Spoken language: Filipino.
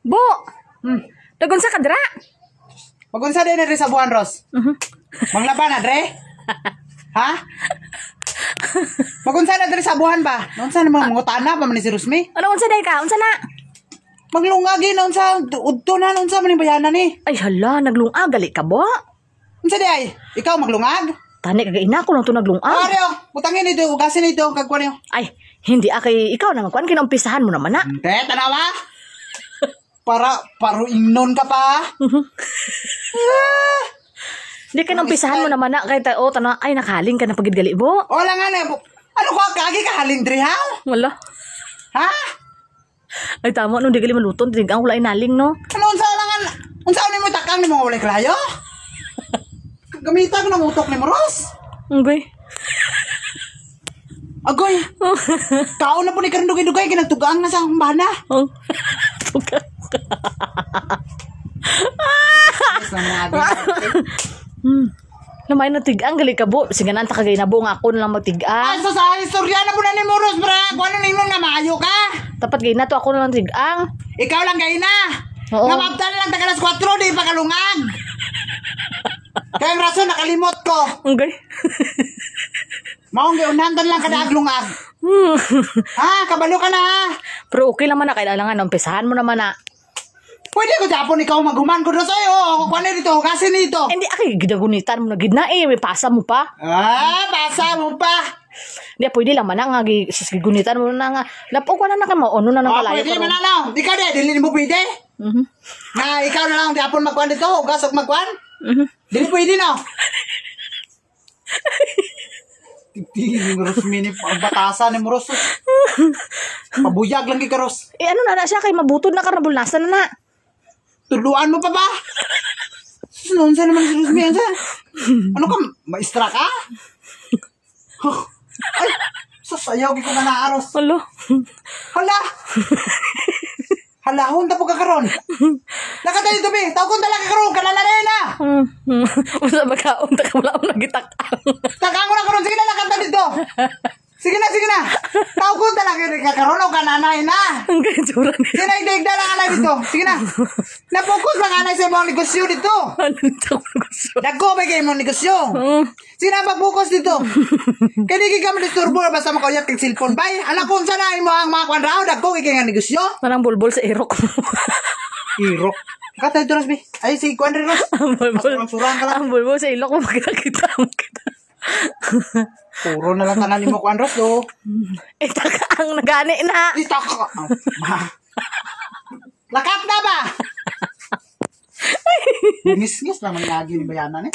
Bo. Dagon sa kadra. Magunsa din na sa buwan, Ros. Manglaban na, Dre? Ha? Magunsa na diri sa buwan ba? Unsa na mga mangutana pa man ni si Rusmi? Ano unsa day ka? Unsa na? Maglungagi na unsa udto na unsa man ni bayanan ni? Ay hala, naglungag gali ka bo. Unsa di ay? Ikaw maglungag? Tani kag ina ko lang to naglungag. Ario, butangin ito, ugasin ito kag kuan niyo. Ay, hindi akay ikaw na magkuan kinumpisahan mo naman na. Hindi, tanawa. Para ingnon ka pa. Hindi kinumpisahan mo naman na kay tao tana ay nakaling ka na pagid gali bo. Wala nga na. Ano ko kagi ka haling diri ha? Wala. Ha? Ay tama no di gali maluton tigang wala inaling no. Ano unsa lang unsa ni mo takang ni mo walay klayo? Gamitan ko ng utok ni Moros. Unggoy. Agoy. Kao na po ni karundugay-dugay kinagtugang na sa kumbana. Oh. Tuga. Lamay na tigang gali ka bo. Sige na kagay na bo nga ako na lang magtigang. Asa sa istorya na po na ni Moros, bra. Kung ano ninong nga maayo ka? Tapat gay na to ako na lang tigang. Ikaw lang gay na. Oo. Nga mabta na lang tagalas 4 di pa kalungag. Kaya ang rason nakalimot ko. Unggoy. Maong giunandan lang kada aglungag. Ha, kabalo ka na ha. Pero okay lang man na kailangan umpisahan mo naman na. Pwede ko japon ikaw maghuman ko na sa'yo. Kuha na dito, hugasin dito. Hindi akay gidagunitan mo na gidna eh. May pasa mo pa. Ah, basa mo pa. Hindi, pwede lang man na nga gunitan mo na nga. Lapo ko na na ka mauno na ng kalayo. Pwede mananaw. Di ka de, dili mo pwede. Na ikaw na lang japon magkuhan dito, hugas o magkuhan. Dili pwede no. Tigil ni Moros mini batasan ni Moros. Pabuyag lang kay Karos. Eh ano na siya kay mabutod na karabulnasan na na. Tuluan mo pa ba? Sunod sa naman si Rosmi. Ano ka? Maestra ka? Ay, sasayaw ko ka na aros. Alo. Hala! Halahon ta po ka karon. Nakatay ito be. Tawag kong talaga karon. Kalala na yun na. Masa magkaon ta ka wala akong nagitakang. Takang ko na karon. Sige na, nakanta dito. Sige na, sige na. Tawag kong talaga ka karon o kananay na. Ang ganyan ni. Sige na, igda lang anay dito. Sige na. Napokus lang anay sa mga negosyo dito. Ano ito ko gusto? Dagko ba kayo mga negosyo? Sige na, mag-focus dito. Kanigi ka madisturbo basta makayat kang cellphone bay. Alam ko saan mo ang mga kwandrao. Dagko kayo nga negosyo. Parang bulbol sa irok. Irok. Katay ito, Rosby. Ay, si Kwanre Ros. Ang bulbol. Surang ka lang. Ang bulbol sa ilok mo makita mo kita. Puro na lang tanan mo Kwan Ros, do. Taka ang nagani na. Itaka. Lakat na ba? Ngis-ngis naman lagi ni bayanan eh.